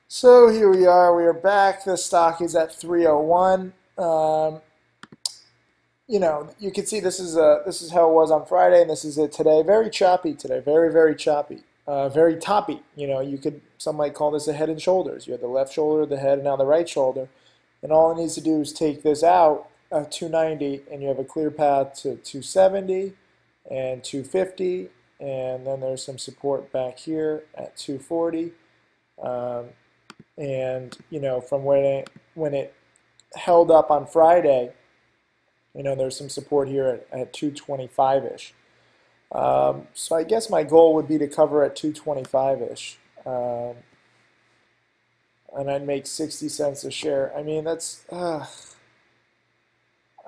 So here we are. We are back. The stock is at 301. You can see this is how it was on Friday, and this is it today. Very choppy today. Very choppy. Very toppy. Some might call this a head and shoulders. You have the left shoulder, the head, and now the right shoulder, and all it needs to do is take this out at 290, and you have a clear path to 270 and 250, and then there's some support back here at 240. And from when it held up on Friday, there's some support here at 225-ish. So I guess my goal would be to cover at 225-ish, and I'd make 60 cents a share. I mean,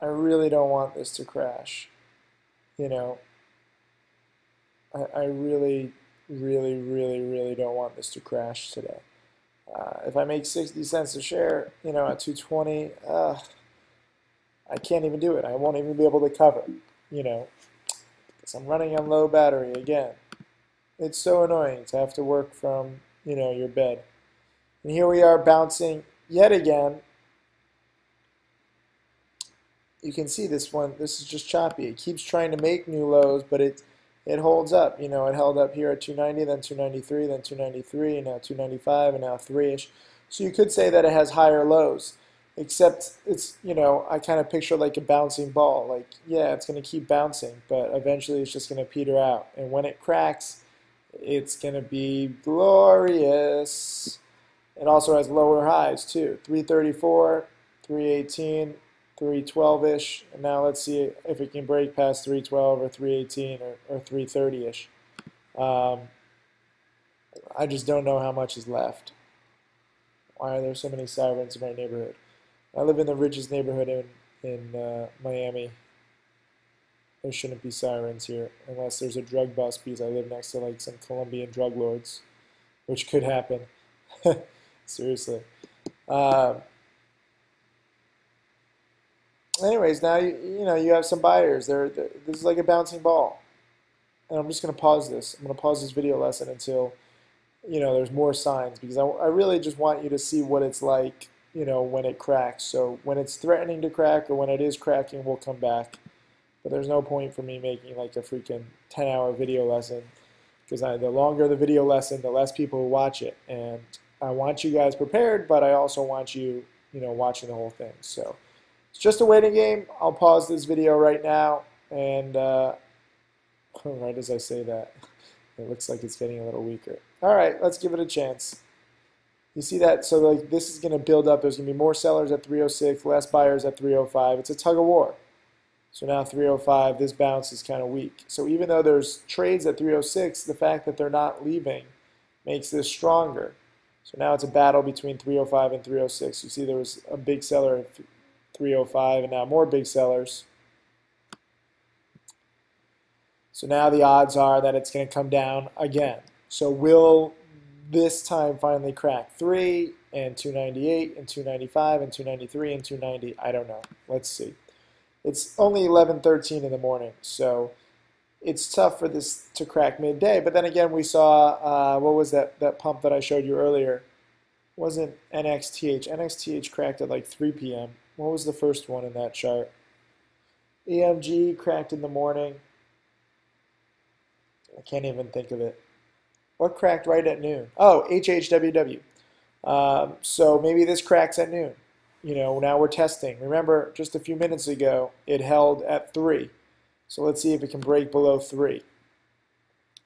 I really don't want this to crash. I really don't want this to crash today. If I make 60 cents a share, at 220, I can't even do it. I won't even be able to cover, because I'm running on low battery again. It's so annoying to have to work from, your bed. And here we are bouncing yet again. You can see this one. This is just choppy. It keeps trying to make new lows, but it holds up. It held up here at 290, then 293, then 293, and now 295, and now 3-ish. So you could say that it has higher lows, except it's, I kind of picture like a bouncing ball. Like, yeah, it's going to keep bouncing, but eventually it's just going to peter out. And when it cracks, it's going to be glorious. It also has lower highs, too. 334, 318, 312-ish, and now let's see if it can break past 312 or 318 or 330-ish. I just don't know how much is left. Why are there so many sirens in my neighborhood? I live in the richest neighborhood in Miami. There shouldn't be sirens here unless there's a drug bust because I live next to like some Colombian drug lords, which could happen. Seriously. Anyways, now you have some buyers. This is like a bouncing ball, and I'm just going to pause this. I'm going to pause this video lesson until there's more signs, because I really just want you to see what it's like when it cracks. So when it's threatening to crack or when it is cracking, we'll come back. But there's no point for me making like a freaking 10-hour video lesson, because the longer the video lesson, the less people will watch it. And I want you guys prepared, but I also want you watching the whole thing. So it's just a waiting game. I'll pause this video right now, and right as I say that, it looks like it's getting a little weaker. All right, let's give it a chance. You see that? So like this is going to build up. There's going to be more sellers at 306, less buyers at 305. It's a tug of war. So now 305, this bounce is kind of weak. So even though there's trades at 306, the fact that they're not leaving makes this stronger. So now it's a battle between 305 and 306. You see there was a big seller at 305 and now more big sellers. So now the odds are that it's going to come down again. So will this time finally crack 3 and 298 and 295 and 293 and 290? I don't know. Let's see. It's only 11:13 in the morning, so it's tough for this to crack midday. But then again, we saw, what was that pump that I showed you earlier? It wasn't NXTH. NXTH cracked at like 3 p.m. What was the first one in that chart? EMG cracked in the morning. I can't even think of it. What cracked right at noon? Oh, HHWW. So maybe this cracks at noon. Now we're testing. Remember, just a few minutes ago, it held at 3. So let's see if it can break below 3.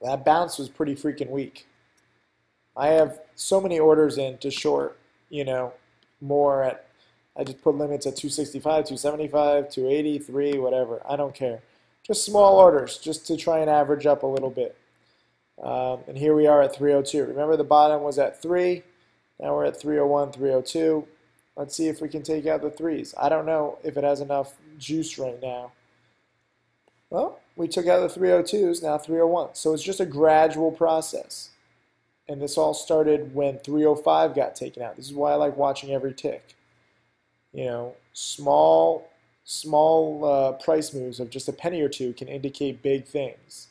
That bounce was pretty freaking weak. I have so many orders in to short, more at, I just put limits at 265, 275, 280, 3, whatever. I don't care. Just small orders, just to try and average up a little bit. And here we are at 302. Remember, the bottom was at 3. Now we're at 301, 302. Let's see if we can take out the 3s. I don't know if it has enough juice right now. Well, we took out the 302s, now 301. So it's just a gradual process. And this all started when 305 got taken out. This is why I like watching every tick. Small price moves of just a penny or two can indicate big things.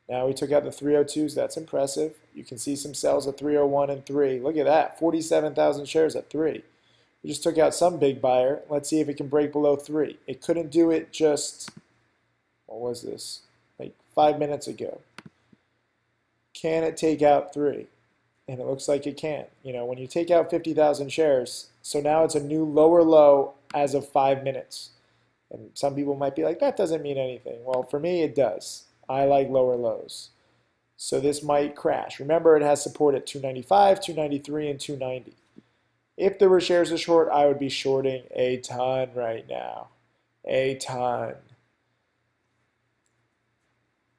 Now we took out the 302s. That's impressive. You can see some sells at 301 and 3. Look at that, 47,000 shares at 3. We just took out some big buyer. Let's see if it can break below 3. It couldn't do it just, what was this, like 5 minutes ago. Can it take out 3? And it looks like it can. You know, when you take out 50,000 shares, so now it's a new lower low as of 5 minutes. And some people might be like, that doesn't mean anything. Well, for me, it does. I like lower lows. So this might crash. Remember, it has support at 295, 293, and 290. If there were shares to short, I would be shorting a ton right now. A ton.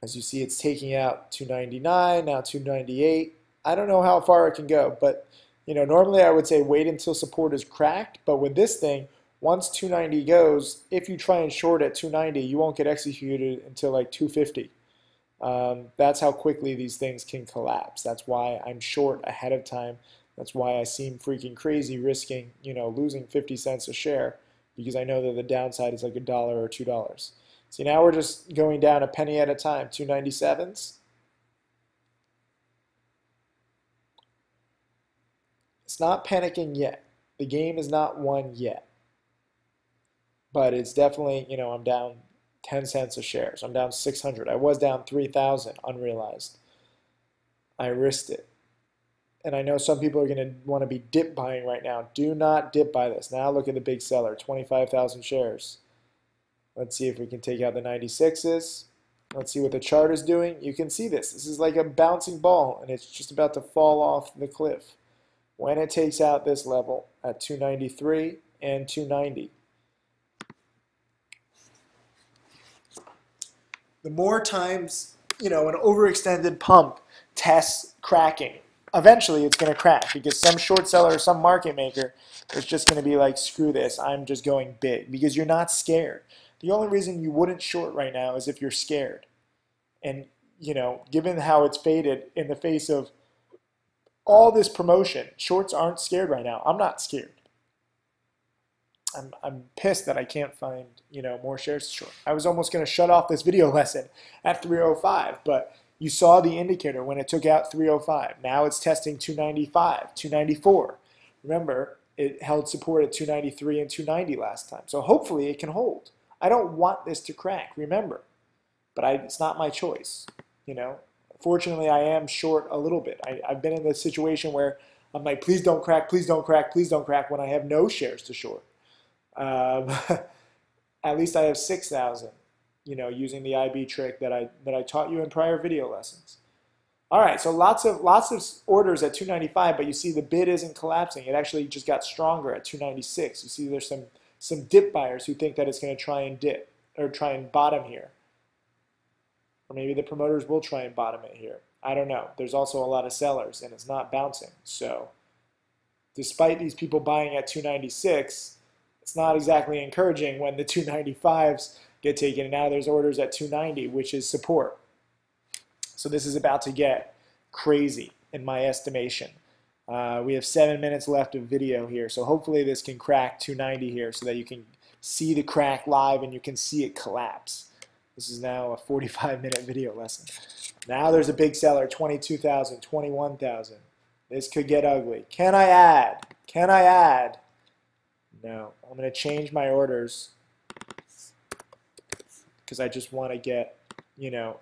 As you see, it's taking out 299, now 298. I don't know how far it can go, but you know, normally I would say wait until support is cracked, but with this thing, once 290 goes, if you try and short at 290, you won't get executed until like 250. That's how quickly these things can collapse. That's why I'm short ahead of time. That's why I seem freaking crazy risking, you know, losing 50 cents a share because I know that the downside is like $1 or $2. See, now we're just going down a penny at a time, 297s. It's not panicking yet. The game is not won yet. But it's definitely, you know, I'm down 10 cents a share. So I'm down 600. I was down 3,000 unrealized. I risked it. And I know some people are going to want to be dip buying right now. Do not dip buy this. Now look at the big seller, 25,000 shares. Let's see if we can take out the 96s. Let's see what the chart is doing. You can see this. This is like a bouncing ball, and it's just about to fall off the cliff. When it takes out this level at 293 and 290. The more times, you know, an overextended pump tests cracking, eventually it's going to crack because some short seller or some market maker is just going to be like, screw this, I'm just going big, because you're not scared. The only reason you wouldn't short right now is if you're scared. And, you know, given how it's faded in the face of all this promotion, shorts aren't scared right now. I'm not scared. I'm pissed that I can't find, you know, more shares to short. I was almost going to shut off this video lesson at 305, but you saw the indicator when it took out 305. Now it's testing 295, 294. Remember, it held support at 293 and 290 last time. So hopefully it can hold. I don't want this to crack, remember, but it's not my choice, you know. Fortunately, I am short a little bit. I've been in the situation where I'm like, please don't crack, please don't crack, please don't crack, when I have no shares to short. At least I have 6,000, you know, using the IB trick that I taught you in prior video lessons. All right, so lots of orders at 295, but you see the bid isn't collapsing. It actually just got stronger at 296. You see there's some dip buyers who think that it's going to try and dip or try and bottom here. Or maybe the promoters will try and bottom it here. I don't know. There's also a lot of sellers, and it's not bouncing. So despite these people buying at 296, it's not exactly encouraging when the 295s get taken. And now there's orders at 290, which is support. So this is about to get crazy in my estimation. We have 7 minutes left of video here, so hopefully this can crack 290 here so that you can see the crack live and you can see it collapse. This is now a 45-minute video lesson. Now there's a big seller, 22,000, 21,000. This could get ugly. Can I add? Can I add? No. I'm going to change my orders because I just want to get, you know,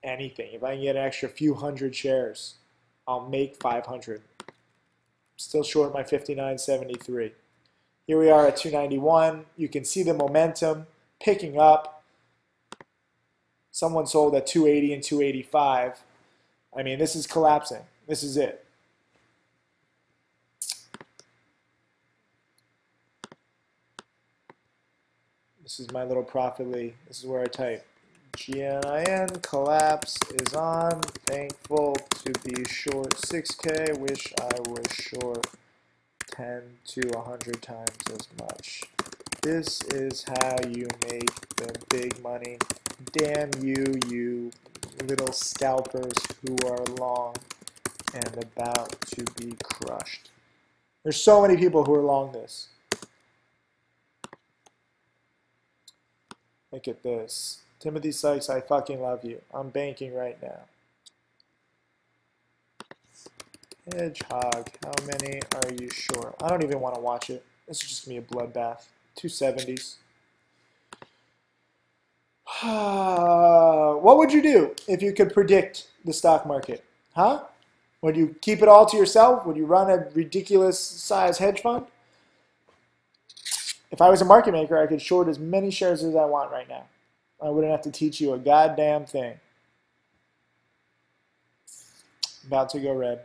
anything. If I can get an extra few hundred shares, I'll make 500. Still short my 59.73. Here we are at 291. You can see the momentum picking up. Someone sold at 280 and 285. I mean, this is collapsing. This is it. This is my little Profitly. This is where I type GNIN, collapse is on, thankful to be short 6K, wish I was short 10 to 100 times as much. This is how you make the big money. Damn you, you little scalpers who are long and about to be crushed. There's so many people who are long this. Look at this. Timothy Sykes, I fucking love you. I'm banking right now. Hedgehog, how many are you short? I don't even want to watch it. This is just going to be a bloodbath. 270s. What would you do if you could predict the stock market? Huh? Would you keep it all to yourself? Would you run a ridiculous size hedge fund? If I was a market maker, I could short as many shares as I want right now. I wouldn't have to teach you a goddamn thing. About to go red.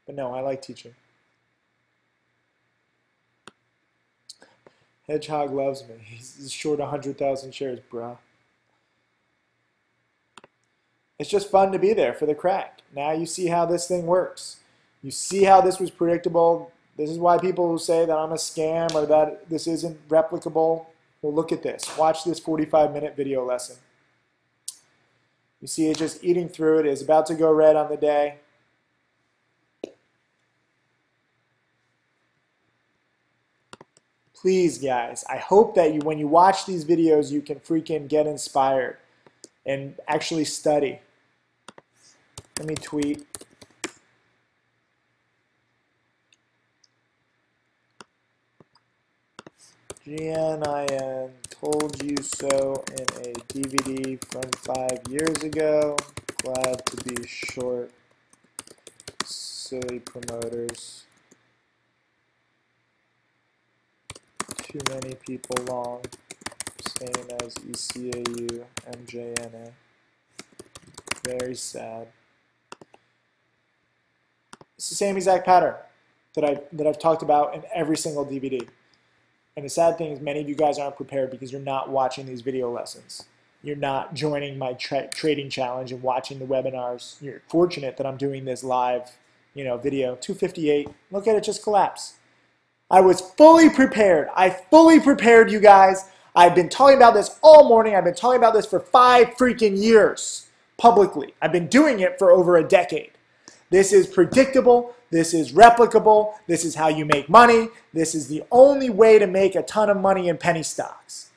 But no, I like teaching. Hedgehog loves me. He's short 100,000 shares, bruh. It's just fun to be there for the crack. Now you see how this thing works. You see how this was predictable. This is why people who say that I'm a scam or that this isn't replicable, well, look at this. Watch this 45-minute video lesson. You see it just eating through it. It's about to go red on the day. Please, guys, I hope that when you watch these videos, you can freaking get inspired and actually study. Let me tweet. GNIN told you so in a DVD from 5 years ago. Glad to be short. Silly promoters. Too many people long. Same as ECAU, MJNA. Very sad. It's the same exact pattern that I've talked about in every single DVD. And the sad thing is many of you guys aren't prepared because you're not watching these video lessons. You're not joining my trading challenge and watching the webinars. You're fortunate that I'm doing this live, video. 258. Look at it just collapse. I was fully prepared. I fully prepared you guys. I've been talking about this all morning. I've been talking about this for 5 freaking years publicly. I've been doing it for over a decade. This is predictable. This is replicable. This is how you make money. This is the only way to make a ton of money in penny stocks.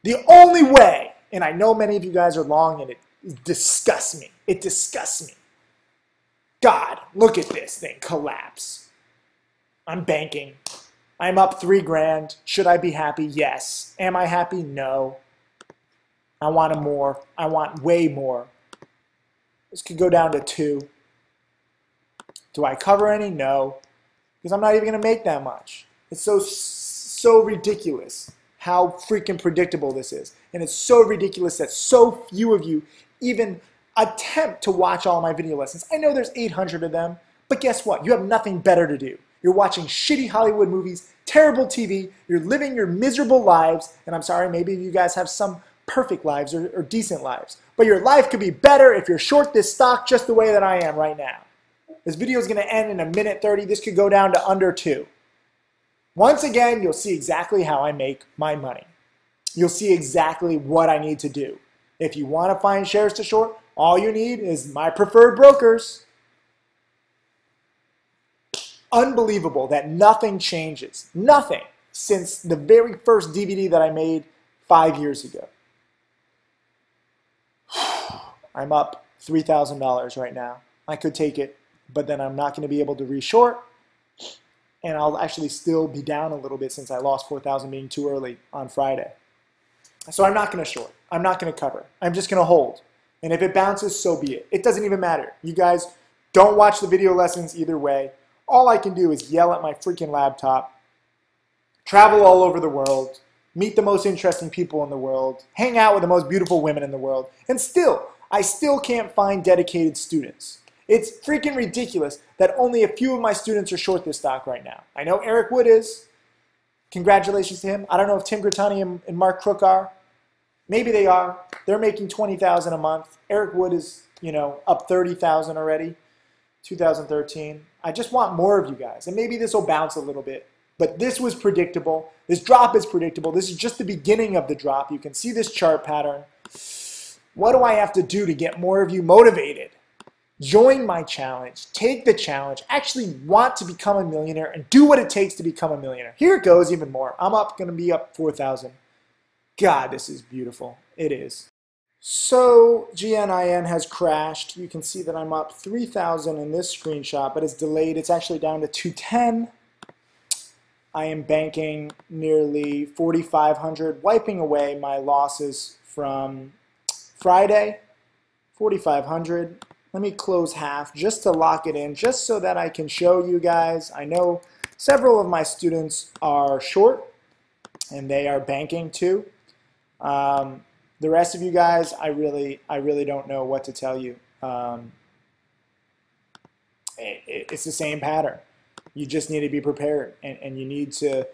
The only way. And I know many of you guys are long and it disgusts me. It disgusts me. God, look at this thing collapse. I'm banking. I'm up 3 grand. Should I be happy? Yes. Am I happy? No. I want more. I want way more. This could go down to 2. Do I cover any? No. Because I'm not even going to make that much. It's so ridiculous how freaking predictable this is. And it's so ridiculous that so few of you even attempt to watch all my video lessons. I know there's 800 of them, but guess what? You have nothing better to do. You're watching shitty Hollywood movies, terrible TV, you're living your miserable lives, and I'm sorry, maybe you guys have some perfect lives or decent lives, but your life could be better if you're short this stock just the way that I am right now. This video is going to end in 1:30. This could go down to under 2. Once again, you'll see exactly how I make my money. You'll see exactly what I need to do. If you want to find shares to short, all you need is my preferred brokers. Unbelievable that nothing changes. Nothing since the very first DVD that I made 5 years ago. I'm up $3,000 right now. I could take it, but then I'm not going to be able to reshort. And I'll actually still be down a little bit since I lost 4,000 being too early on Friday. So I'm not going to short. I'm not going to cover. I'm just going to hold. And if it bounces, so be it. It doesn't even matter. You guys don't watch the video lessons either way. All I can do is yell at my freaking laptop, travel all over the world, meet the most interesting people in the world, hang out with the most beautiful women in the world, and I still can't find dedicated students. It's freaking ridiculous that only a few of my students are short this stock right now. I know Eric Wood is. Congratulations to him. I don't know if Tim Grittani and Mark Crook are. Maybe they are. They're making $20,000 a month. Eric Wood is, up $30,000 already. 2013. I just want more of you guys. And maybe this will bounce a little bit. But this was predictable. This drop is predictable. This is just the beginning of the drop. You can see this chart pattern. What do I have to do to get more of you motivated? Join my challenge, take the challenge, actually want to become a millionaire and do what it takes to become a millionaire. Here it goes even more. I'm going to be up 4,000. God, this is beautiful. It is. So GNIN has crashed. You can see that I'm up 3,000 in this screenshot, but it's delayed. It's actually down to 210. I am banking nearly 4,500, wiping away my losses from Friday. 4,500. Let me close half just to lock it in, just so that I can show you guys. I know several of my students are short and they are banking too. The rest of you guys, I really don't know what to tell you. It's the same pattern. You just need to be prepared, and you need to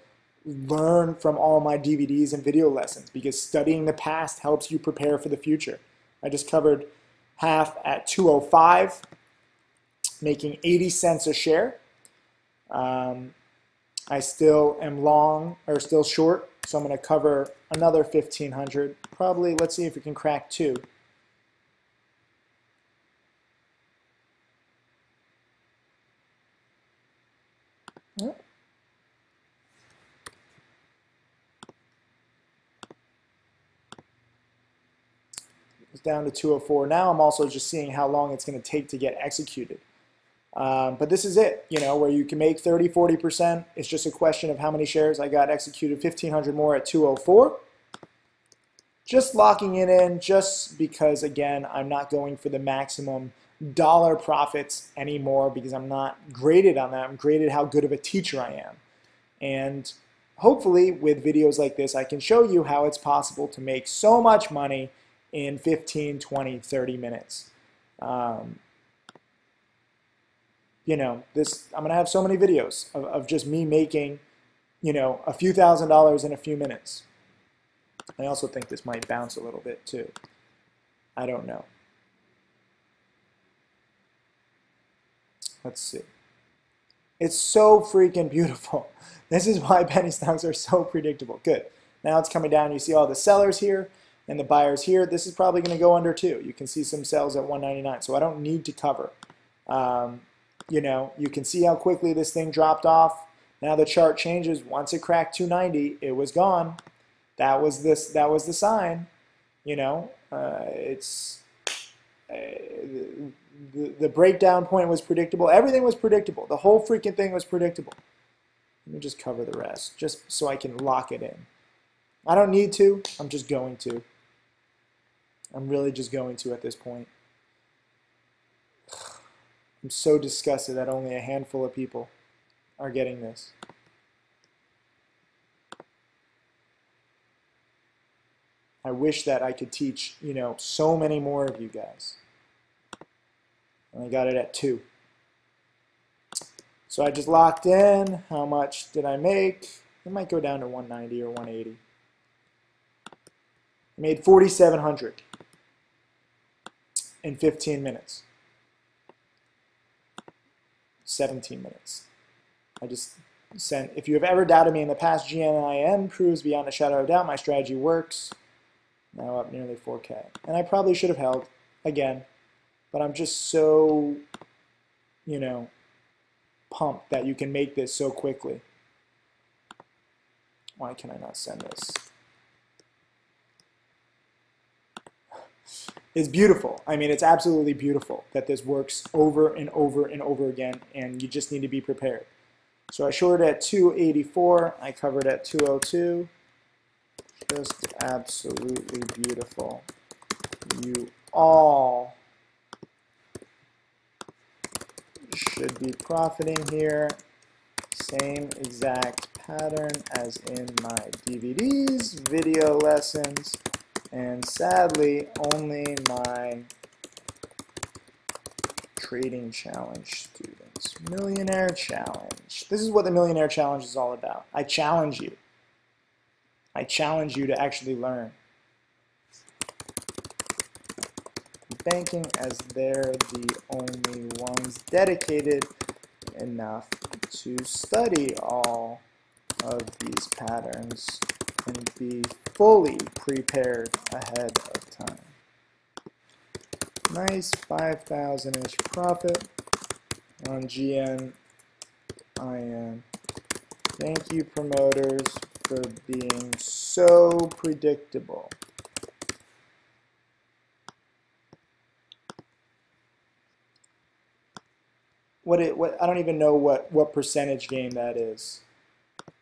learn from all my DVDs and video lessons, because studying the past helps you prepare for the future. I just covered half at 205, making 80 cents a share. I still am long, or still short, so I'm going to cover another 1,500. Probably, let's see if we can crack 2. Yep. It's down to 204. Now I'm also just seeing how long it's going to take to get executed. But this is it, you know, where you can make 30, 40%. It's just a question of how many shares I got executed. 1,500 more at 204. Just locking it in just because, again, I'm not going for the maximum dollar profits anymore, because I'm not graded on that. I'm graded how good of a teacher I am. And hopefully with videos like this, I can show you how it's possible to make so much money in 15, 20, 30 minutes. You know, I'm going to have so many videos of just me making, you know, a few $1,000s in a few minutes. I also think this might bounce a little bit too. I don't know. Let's see. It's so freaking beautiful. This is why penny stocks are so predictable. Good. Now it's coming down. You see all the sellers here and the buyers here. This is probably going to go under too. You can see some sells at 199, so I don't need to cover. You know, you can see how quickly this thing dropped off. Now the chart changes. Once it cracked 290, it was gone. That was the sign. You know, the breakdown point was predictable. Everything was predictable. The whole freaking thing was predictable. Let me just cover the rest, just so I can lock it in. I don't need to. I'm just going to. I'm really just going to at this point. I'm so disgusted that only a handful of people are getting this. I wish that I could teach, you know, so many more of you guys. And I got it at 2. So I just locked in. How much did I make? It might go down to 190 or 180. I made 4,700 in 15 minutes. 17 minutes. I just sent, if you have ever doubted me in the past, GNIN proves beyond a shadow of doubt my strategy works. Now up nearly 4K. And I probably should have held again, but I'm just so, you know, pumped that you can make this so quickly. Why can I not send this? It's beautiful. I mean, it's absolutely beautiful that this works over and over and over again, and you just need to be prepared. So I shorted at 284. I covered at 202. Just absolutely beautiful. You all should be profiting here. Same exact pattern as in my DVDs, video lessons, and sadly only my trading challenge students. Millionaire challenge. This is what the millionaire challenge is all about. I challenge you. I challenge you to actually learn. Banking, as they're the only ones dedicated enough to study all of these patterns and be fully prepared ahead of time. Nice 5,000-ish profit on GN IM. Thank you, promoters, for being so predictable. What I don't even know what percentage gain that is.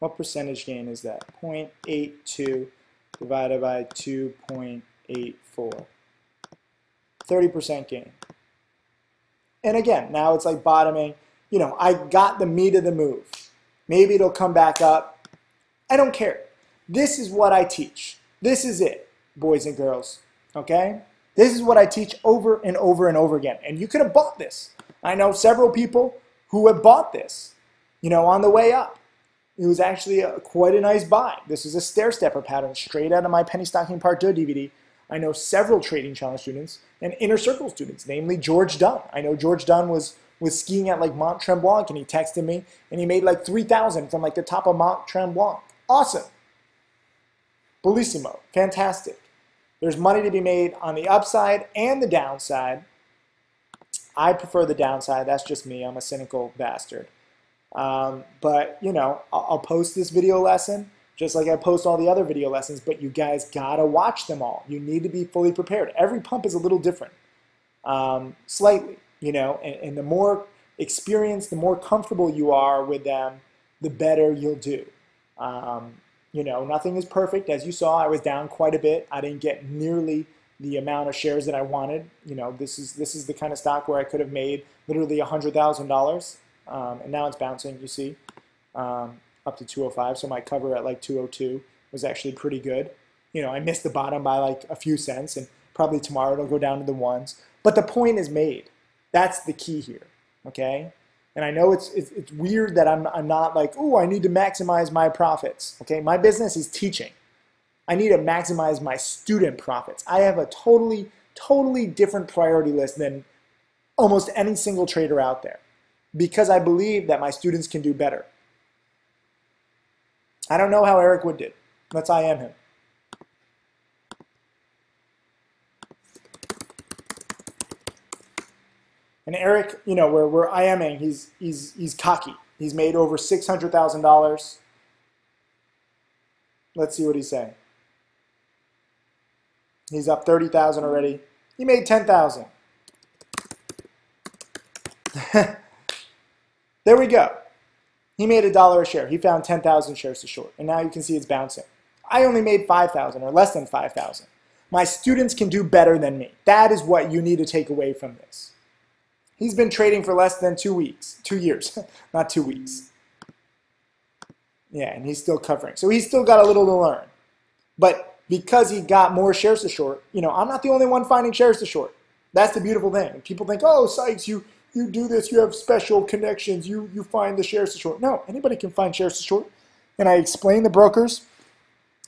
What percentage gain is that? 0.82 divided by 2.84. 30% gain. And again, now it's like bottoming. You know, I got the meat of the move. Maybe it'll come back up. I don't care. This is what I teach. This is it, boys and girls. Okay? This is what I teach over and over and over again. And you could have bought this. I know several people who have bought this, you know, on the way up. It was actually quite a nice buy. This is a stair-stepper pattern straight out of my Penny Stocking Part 2 DVD. I know several Trading Challenge students and Inner Circle students, namely George Dunn. I know George Dunn was skiing at like Mont Tremblant, and he texted me, and he made like 3,000 from like the top of Mont Tremblant. Awesome. Bellissimo. Fantastic. There's money to be made on the upside and the downside. I prefer the downside. That's just me. I'm a cynical bastard. But, you know, I'll post this video lesson just like I post all the other video lessons, but you guys gotta watch them all. You need to be fully prepared. Every pump is a little different, slightly, you know, and the more experienced, the more comfortable you are with them, the better you'll do. You know, nothing is perfect. As you saw, I was down quite a bit. I didn't get nearly the amount of shares that I wanted. You know, this is the kind of stock where I could have made literally $100,000, and now it's bouncing, you see, up to 205. So my cover at like 202 was actually pretty good. You know, I missed the bottom by like a few cents, and probably tomorrow it'll go down to the ones. But the point is made. That's the key here, okay? And I know it's weird that I'm not like, oh, I need to maximize my profits, okay? My business is teaching. I need to maximize my student profits. I have a totally different priority list than almost any single trader out there because I believe that my students can do better. I don't know how Eric Wood did. Let's IM him. And Eric, you know, we're IMing. He's cocky. He's made over $600,000. Let's see what he's saying. He's up 30,000 already. He made 10,000. There we go. He made $1 a share. He found 10,000 shares to short, and now you can see it's bouncing. I only made 5,000 or less than 5,000. My students can do better than me. That is what you need to take away from this. He's been trading for less than 2 weeks, 2 years, not 2 weeks. Yeah, and he's still covering. So he's still got a little to learn. But because he got more shares to short, you know, I'm not the only one finding shares to short. That's the beautiful thing. People think, oh, Sykes, you do this, you have special connections, you find the shares to short. No, anybody can find shares to short. And I explain the brokers.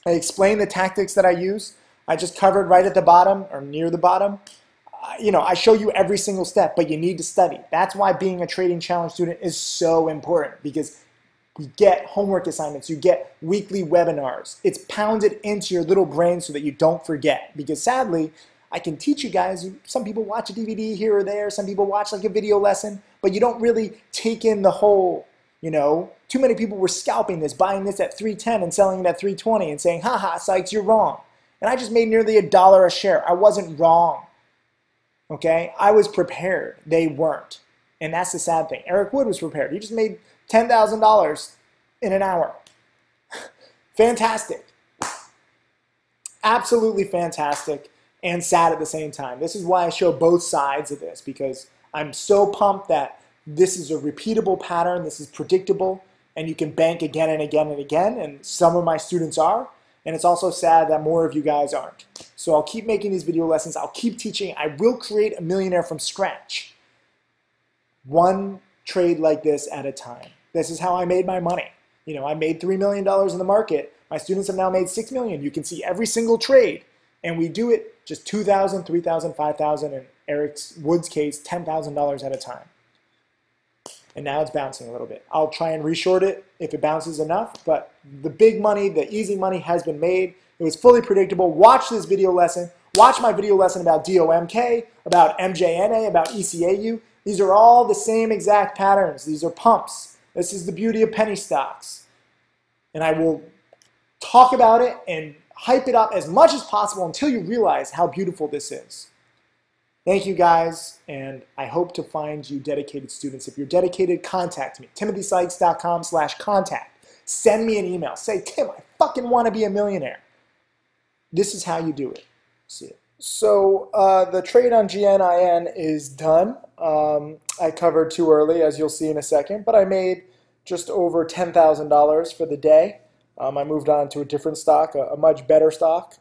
I explain the tactics that I use. I just covered right at the bottom or near the bottom. You know, I show you every single step, but you need to study. That's why being a Trading Challenge student is so important, because you get homework assignments, you get weekly webinars. It's pounded into your little brain so that you don't forget, because sadly, I can teach you guys, some people watch a DVD here or there, some people watch like a video lesson, but you don't really take in the whole, you know. Too many people were scalping this, buying this at 310 and selling it at 320 and saying, haha, Sykes, you're wrong. And I just made nearly $1 a share. I wasn't wrong. Okay, I was prepared. They weren't. And that's the sad thing. Eric Wood was prepared. He just made $10,000 in an hour. Fantastic. Absolutely fantastic and sad at the same time. This is why I show both sides of this, because I'm so pumped that this is a repeatable pattern. This is predictable, and you can bank again and again and again, and some of my students are. And it's also sad that more of you guys aren't. So I'll keep making these video lessons. I'll keep teaching. I will create a millionaire from scratch. One trade like this at a time. This is how I made my money. You know, I made $3 million in the market. My students have now made $6 million. You can see every single trade. And we do it just $2,000, $3,000, $5,000, in Eric Wood's case, $10,000 at a time. And now it's bouncing a little bit. I'll try and reshort it if it bounces enough, but the big money, the easy money has been made. It was fully predictable. Watch this video lesson. Watch my video lesson about DOMK, about MJNA, about ECAU. These are all the same exact patterns. These are pumps. This is the beauty of penny stocks. And I will talk about it and hype it up as much as possible until you realize how beautiful this is. Thank you guys, and I hope to find you dedicated students. If you're dedicated, contact me. TimothySykes.com/contact. Send me an email. Say, Tim, I fucking want to be a millionaire. This is how you do it. See it. So the trade on GNIN is done. I covered too early, as you'll see in a second, but I made just over $10,000 for the day. I moved on to a different stock, a much better stock.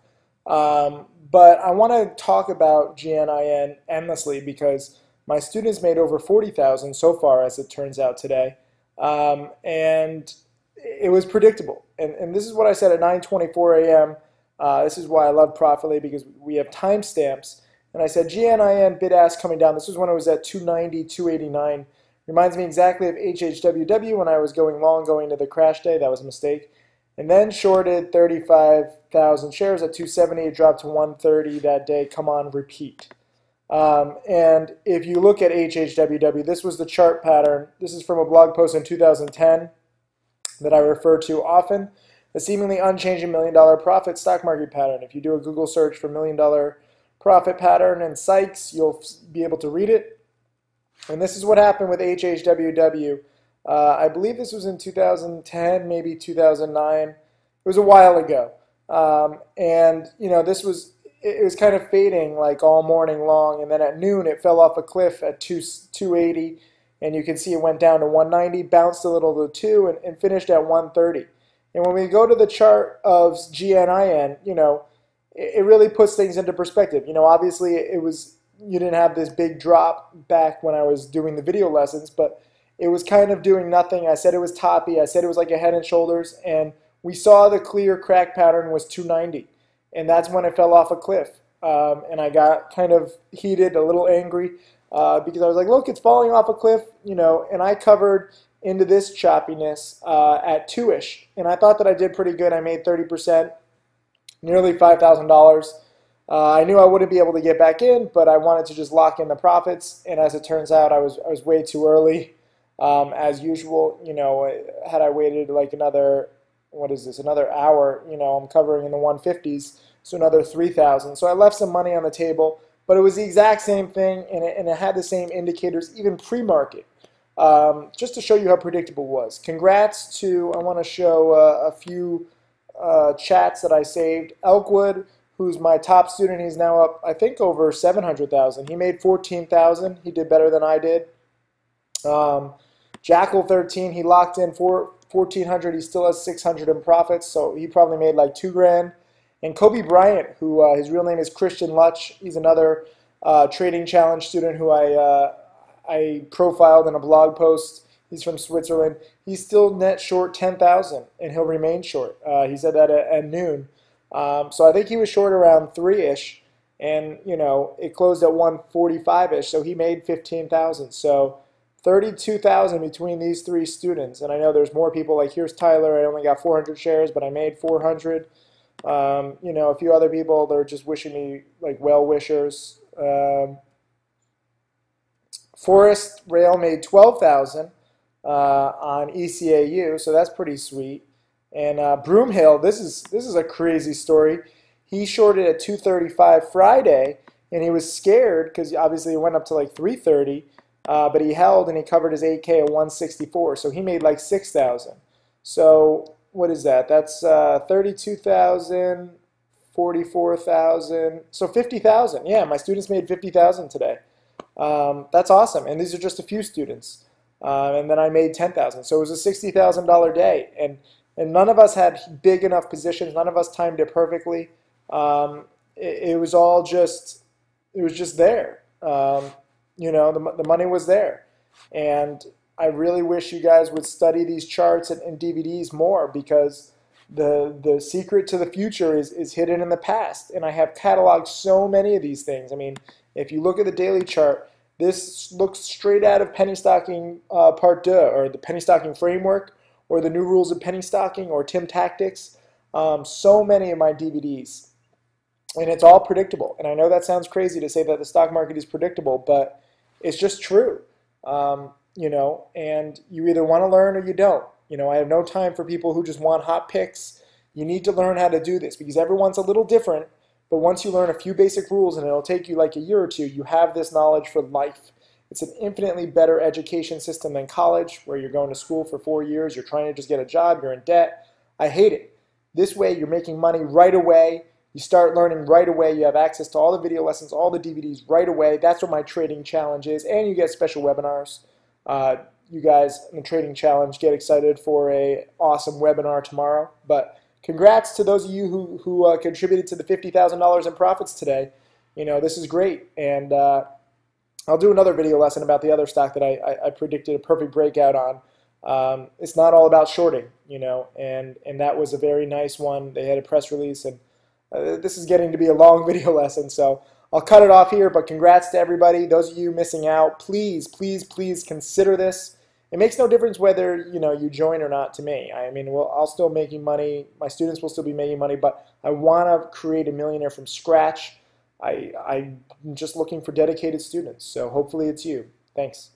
But I want to talk about GNIN endlessly because my students made over 40,000 so far, as it turns out today, and it was predictable. And this is what I said at 9:24 a.m. This is why I love Profitly, because we have timestamps. And I said GNIN bid ask coming down. This was when it was at 290, 289. Reminds me exactly of HHWW when I was going long going to the crash day. That was a mistake. And then shorted 35,000 shares at 270. It dropped to 130 that day. Come on, repeat. And if you look at HHWW, this was the chart pattern. This is from a blog post in 2010 that I refer to often. The seemingly unchanging $1 million profit stock market pattern. If you do a Google search for $1 million profit pattern and Sykes, you'll be able to read it. And this is what happened with HHWW. I believe this was in 2010, maybe 2009. It was a while ago. And, you know, it was kind of fading like all morning long. And then at noon, it fell off a cliff at 280. And you can see it went down to 190, bounced a little to 2, and finished at 130. And when we go to the chart of GNIN, you know, it really puts things into perspective. You know, obviously, you didn't have this big drop back when I was doing the video lessons, but it was kind of doing nothing. I said it was toppy. I said it was like a head and shoulders. And we saw the clear crack pattern was 290. And that's when it fell off a cliff. And I got kind of heated, a little angry, because I was like, look, it's falling off a cliff, you know, and I covered into this choppiness at 2-ish. And I thought that I did pretty good. I made 30%, nearly $5,000. I knew I wouldn't be able to get back in, but I wanted to just lock in the profits. And as it turns out, I was way too early. As usual, you know, had I waited like another, another hour, you know, I'm covering in the 150s, so another 3,000. So I left some money on the table, but it was the exact same thing, and it had the same indicators, even pre-market, just to show you how predictable it was. Congrats to, I want to show a few chats that I saved. Elkwood, who's my top student, he's now up, I think, over 700,000. He made 14,000. He did better than I did. Jackal 13, he locked in for 1,400. He still has 600 in profits, so he probably made like $2,000. And Kobe Bryant, who his real name is Christian Lutch, he's another trading challenge student who I profiled in a blog post. He's from Switzerland. He's still net short 10,000, and he'll remain short. He said that at noon. So I think he was short around 3-ish, and you know it closed at 145-ish, so he made 15,000. So 32,000 between these three students, and I know there's more people. Like here's Tyler. I only got 400 shares, but I made 400. You know, a few other people, they're just wishing me like well wishers. Forest Rail made 12,000 on ECAU, so that's pretty sweet. And Broomhill, this is a crazy story. He shorted at 235 Friday, and he was scared because obviously it went up to like 330. But he held and he covered his 8K at 164, so he made like 6,000. So what is that? That's 32,000, 44,000, so 50,000. Yeah, my students made 50,000 today. That's awesome, and these are just a few students. And then I made 10,000, so it was a $60,000 day, and none of us had big enough positions. None of us timed it perfectly. It was all just, it was just there. You know, the money was there. And I really wish you guys would study these charts and DVDs more, because the secret to the future is hidden in the past. And I have cataloged so many of these things. I mean, if you look at the daily chart, this looks straight out of penny stocking part 2, or the penny stocking framework, or the new rules of penny stocking, or Tim Tactics. So many of my DVDs. and it's all predictable. And I know that sounds crazy to say that the stock market is predictable, but it's just true. And you either want to learn or you don't. I have no time for people who just want hot picks. You need to learn how to do this because everyone's a little different. But once you learn a few basic rules, and it'll take you like a year or two, you have this knowledge for life. It's an infinitely better education system than college, where you're going to school for 4 years, you're trying to just get a job, you're in debt. I hate it. This way, you're making money right away. You start learning right away. You have access to all the video lessons, all the DVDs right away. That's what my trading challenge is. And you get special webinars. You guys in the trading challenge get excited for a awesome webinar tomorrow. But congrats to those of you who contributed to the $50,000 in profits today. This is great. And I'll do another video lesson about the other stock that I predicted a perfect breakout on. It's not all about shorting, and that was a very nice one. They had a press release, and this is getting to be a long video lesson, so I'll cut it off here, but congrats to everybody. Those of you missing out, please, please, please consider this. It makes no difference whether you join or not to me. I mean, I'll still be making money. My students will still be making money, but I want to create a millionaire from scratch. I'm just looking for dedicated students, so hopefully it's you. Thanks.